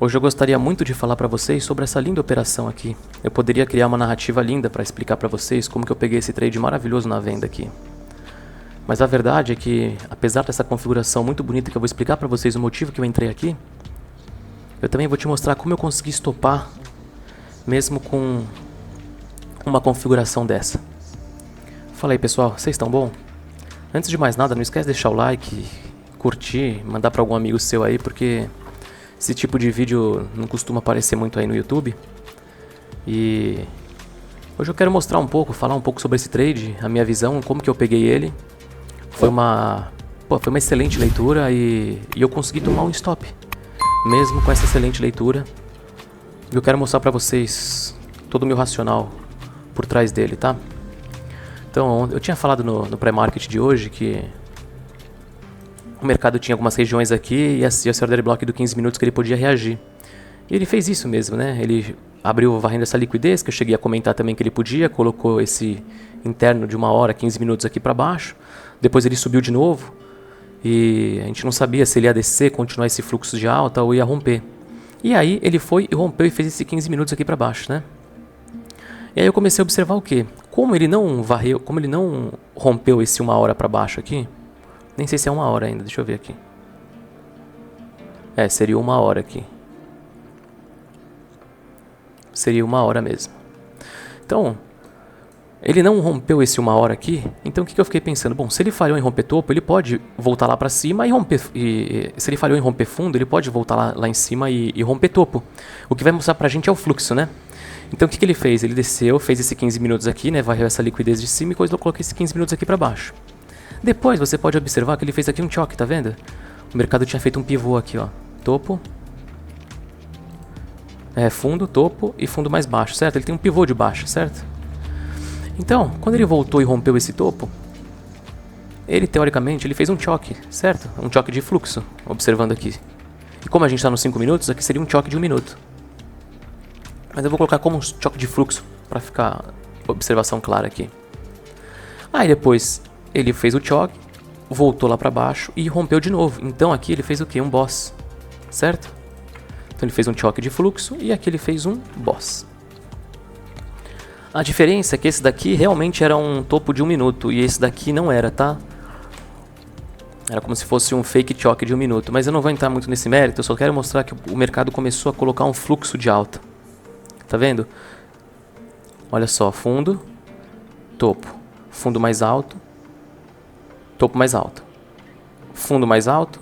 Hoje eu gostaria muito de falar para vocês sobre essa linda operação aqui. Eu poderia criar uma narrativa linda para explicar para vocês como que eu peguei esse trade maravilhoso na venda aqui. Mas a verdade é que, apesar dessa configuração muito bonita que eu vou explicar para vocês o motivo que eu entrei aqui, eu também vou te mostrar como eu consegui estopar mesmo com uma configuração dessa. Fala aí pessoal, vocês estão bom? Antes de mais nada, não esquece de deixar o like, curtir, mandar para algum amigo seu aí, porque esse tipo de vídeo não costuma aparecer muito aí no YouTube. E hoje eu quero mostrar um pouco, falar um pouco sobre esse trade, a minha visão, como que eu peguei ele. Foi uma excelente leitura e eu consegui tomar um stop, mesmo com essa excelente leitura. E eu quero mostrar pra vocês todo o meu racional por trás dele, tá? Então, eu tinha falado no pré-market de hoje que o mercado tinha algumas regiões aqui e esse order block do 15 minutos que ele podia reagir. E ele fez isso mesmo, né? Ele abriu varrendo essa liquidez, que eu cheguei a comentar também que ele podia, colocou esse interno de 1 hora, 15 minutos aqui para baixo. Depois ele subiu de novo e a gente não sabia se ele ia descer, continuar esse fluxo de alta ou ia romper. E aí ele foi e rompeu e fez esse 15 minutos aqui para baixo, né? E aí eu comecei a observar o quê? Como ele não varreu, como ele não rompeu esse 1 hora para baixo aqui, nem sei se é 1 hora ainda, deixa eu ver aqui. Seria 1 hora aqui. Seria 1 hora mesmo. Então, ele não rompeu esse 1 hora aqui, então o que eu fiquei pensando? Bom, se ele falhou em romper topo, ele pode voltar lá para cima e romper. E se ele falhou em romper fundo, ele pode voltar lá em cima e romper topo. O que vai mostrar pra gente é o fluxo, né? Então o que ele fez? Ele desceu, fez esse 15 minutos aqui, né? Varreu essa liquidez de cima e depois eu coloquei esse 15 minutos aqui para baixo. Depois você pode observar que ele fez aqui um choque, tá vendo? O mercado tinha feito um pivô aqui, ó. Topo. Fundo, topo e fundo mais baixo, certo? Ele tem um pivô de baixo, certo? Então, quando ele voltou e rompeu esse topo, ele teoricamente ele fez um choque, certo? Um choque de fluxo, observando aqui. E como a gente está nos 5 minutos, aqui seria um choque de 1 minuto. Mas eu vou colocar como um choque de fluxo, para ficar observação clara aqui. Aí depois ele fez o choque, voltou lá para baixo e rompeu de novo. Então aqui ele fez o que? Um boss, certo? Então ele fez um choque de fluxo e aqui ele fez um boss. A diferença é que esse daqui realmente era um topo de 1 minuto e esse daqui não era, tá? Era como se fosse um fake choque de 1 minuto, mas eu não vou entrar muito nesse mérito, eu só quero mostrar que o mercado começou a colocar um fluxo de alta. Tá vendo? Olha só, fundo, topo, fundo mais alto, topo mais alto, fundo mais alto,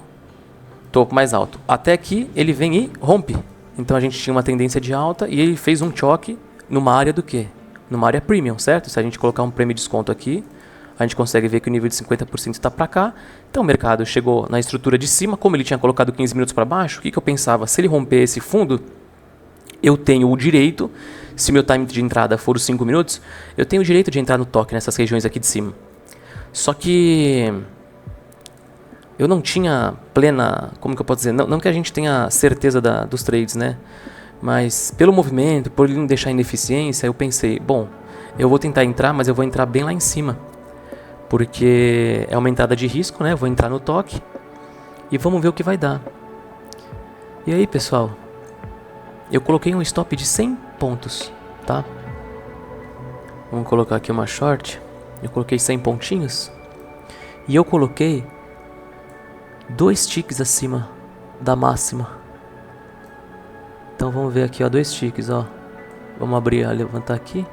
topo mais alto. Até aqui ele vem e rompe. Então a gente tinha uma tendência de alta e ele fez um choque numa área do quê? Numa área premium, certo? Se a gente colocar um prêmio de desconto aqui, a gente consegue ver que o nível de 50% está para cá. Então o mercado chegou na estrutura de cima, como ele tinha colocado 15 minutos para baixo, o que eu pensava? Se ele romper esse fundo, eu tenho o direito, se meu time de entrada for os 5 minutos, eu tenho o direito de entrar no toque nessas regiões aqui de cima. Só que eu não tinha plena, como que eu posso dizer, não que a gente tenha certeza dos trades, né? Mas pelo movimento, por ele não deixar ineficiência, eu pensei, bom, eu vou tentar entrar, mas eu vou entrar bem lá em cima. Porque é uma entrada de risco, né? Eu vou entrar no toque e vamos ver o que vai dar. E aí, pessoal, eu coloquei um stop de 100 pontos, tá? Vamos colocar aqui uma short. Eu coloquei 100 pontinhos. E eu coloquei 2 ticks acima da máxima. Então vamos ver aqui, ó, 2 ticks, ó. Vamos abrir, levantar aqui.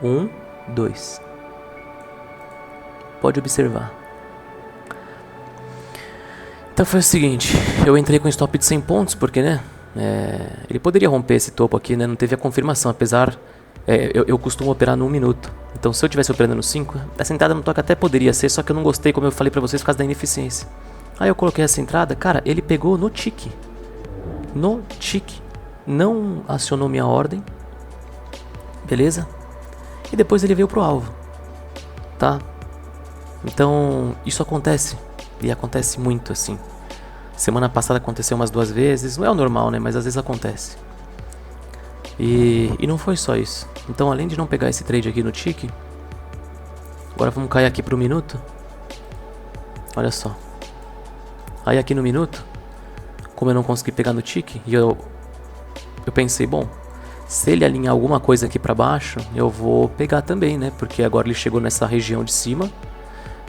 1, 2. Pode observar. Então foi o seguinte, eu entrei com stop de 100 pontos, porque, né, ele poderia romper esse topo aqui, né, não teve a confirmação, apesar, eu costumo operar no 1 minuto. Então se eu estivesse operando no 5, essa entrada no toque até poderia ser, só que eu não gostei, como eu falei pra vocês, por causa da ineficiência. Aí eu coloquei essa entrada, cara, ele pegou no tique. No tique. Não acionou minha ordem. Beleza? E depois ele veio pro alvo. Tá? Então, isso acontece. E acontece muito, assim. Semana passada aconteceu umas 2 vezes. Não é o normal, né? Mas às vezes acontece. E não foi só isso. Então, além de não pegar esse trade aqui no tique, agora vamos cair aqui pro minuto. Olha só. Aí aqui no minuto, como eu não consegui pegar no tique, e eu pensei, bom, se ele alinhar alguma coisa aqui pra baixo, eu vou pegar também, né? Porque agora ele chegou nessa região de cima,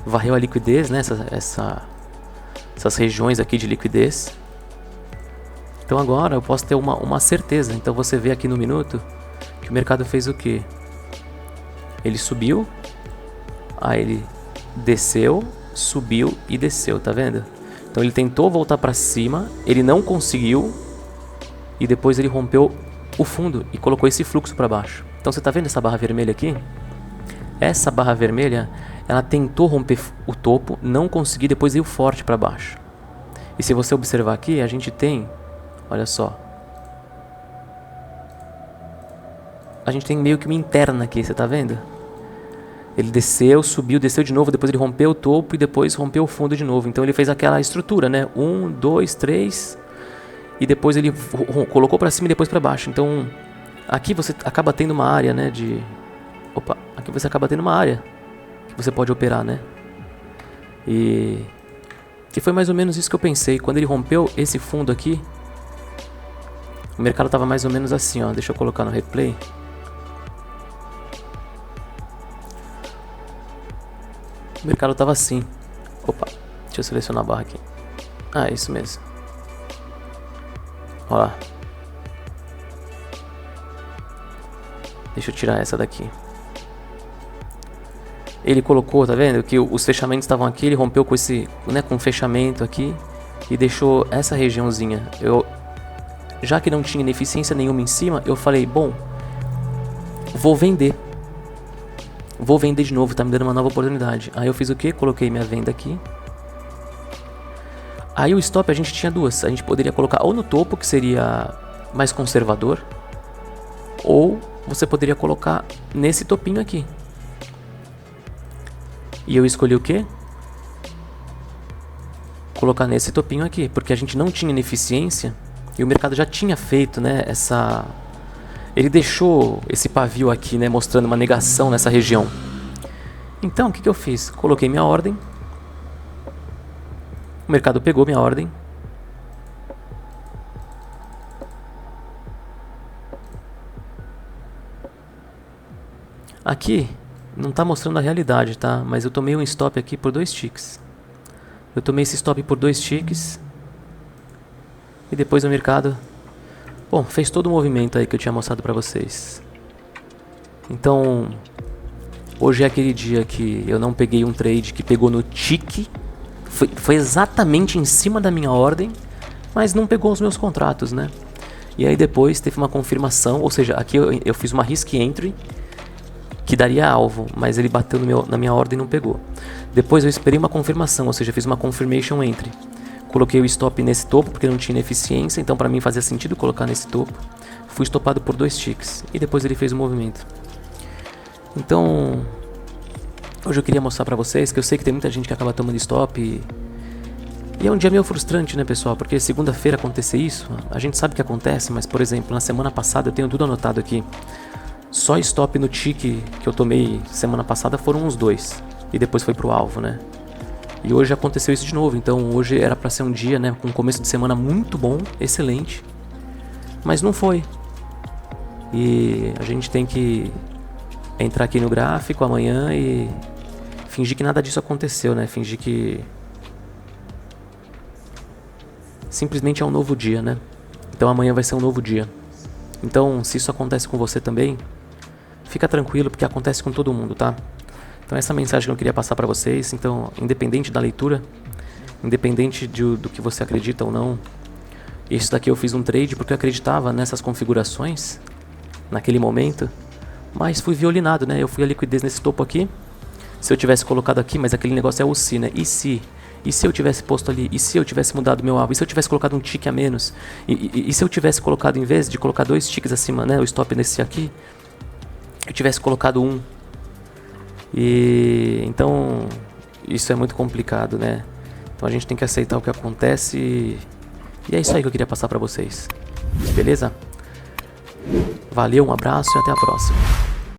varreu a liquidez, né? Essas regiões aqui de liquidez. Então agora eu posso ter uma certeza. Então você vê aqui no minuto que o mercado fez o quê? Ele subiu, aí ele desceu, subiu e desceu, tá vendo? Então ele tentou voltar pra cima, ele não conseguiu, e depois ele rompeu o fundo e colocou esse fluxo para baixo. Então você tá vendo essa barra vermelha aqui? Essa barra vermelha, ela tentou romper o topo, não conseguiu, depois veio forte para baixo. E se você observar aqui, a gente tem, olha só, a gente tem meio que uma interna aqui, você tá vendo? Ele desceu, subiu, desceu de novo, depois ele rompeu o topo e depois rompeu o fundo de novo. Então ele fez aquela estrutura, né? 1, 2, 3... e depois ele colocou para cima e depois para baixo. Então aqui você acaba tendo uma área, né, aqui você acaba tendo uma área que você pode operar, né? E foi mais ou menos isso que eu pensei. Quando ele rompeu esse fundo aqui, o mercado tava mais ou menos assim, ó. Deixa eu colocar no replay. O mercado tava assim. Opa, deixa eu selecionar a barra aqui. Ah, é isso mesmo. Olha lá. Deixa eu tirar essa daqui. Ele colocou, tá vendo? Que os fechamentos estavam aqui, ele rompeu com esse, né, com o fechamento aqui e deixou essa regiãozinha. Já que não tinha ineficiência nenhuma em cima, eu falei, bom, vou vender. Vou vender de novo, tá me dando uma nova oportunidade. Aí eu fiz o quê? Coloquei minha venda aqui. Aí o stop a gente tinha duas. A gente poderia colocar ou no topo, que seria mais conservador, ou você poderia colocar nesse topinho aqui. E eu escolhi o quê? Colocar nesse topinho aqui, porque a gente não tinha ineficiência e o mercado já tinha feito, né, ele deixou esse pavio aqui, né, mostrando uma negação nessa região. Então, o que eu fiz? Coloquei minha ordem. O mercado pegou minha ordem. Aqui não está mostrando a realidade, tá? Mas eu tomei um stop aqui por 2 ticks. Eu tomei esse stop por 2 ticks. E depois o mercado, bom, fez todo o movimento aí que eu tinha mostrado para vocês. Então, hoje é aquele dia que eu não peguei um trade que pegou no tique. Foi exatamente em cima da minha ordem, mas não pegou os meus contratos, né? E aí depois teve uma confirmação, ou seja, aqui eu fiz uma risk entry que daria alvo, mas ele bateu na minha ordem e não pegou. Depois eu esperei uma confirmação, ou seja, fiz uma confirmation entry. Coloquei o stop nesse topo porque não tinha ineficiência, então para mim fazia sentido colocar nesse topo. Fui estopado por 2 ticks e depois ele fez o movimento. Então, hoje eu queria mostrar pra vocês que eu sei que tem muita gente que acaba tomando stop e é um dia meio frustrante, né, pessoal? Porque segunda-feira acontecer isso, a gente sabe que acontece, mas por exemplo, na semana passada eu tenho tudo anotado aqui. Só stop no tique que eu tomei semana passada foram uns 2 e depois foi pro alvo, né? E hoje aconteceu isso de novo, então hoje era pra ser um dia, né, com um começo de semana muito bom, excelente, mas não foi. E a gente tem que entrar aqui no gráfico amanhã e fingir que nada disso aconteceu, né? Fingir que simplesmente é um novo dia, né? Então amanhã vai ser um novo dia. Então, se isso acontece com você também, fica tranquilo, porque acontece com todo mundo, tá? Então essa mensagem que eu queria passar pra vocês. Então, independente da leitura, independente do que você acredita ou não, isso daqui eu fiz um trade porque eu acreditava nessas configurações naquele momento, mas fui violinado, né? Eu fui a liquidez nesse topo aqui. Se eu tivesse colocado aqui, mas aquele negócio é o se, né? E se eu tivesse posto ali? E se eu tivesse mudado meu alvo? E se eu tivesse colocado um tique a menos? E se eu tivesse colocado, em vez de colocar 2 ticks acima, né, o stop nesse aqui, eu tivesse colocado 1? E então isso é muito complicado, né? Então a gente tem que aceitar o que acontece e é isso aí que eu queria passar pra vocês. Beleza? Valeu, um abraço e até a próxima.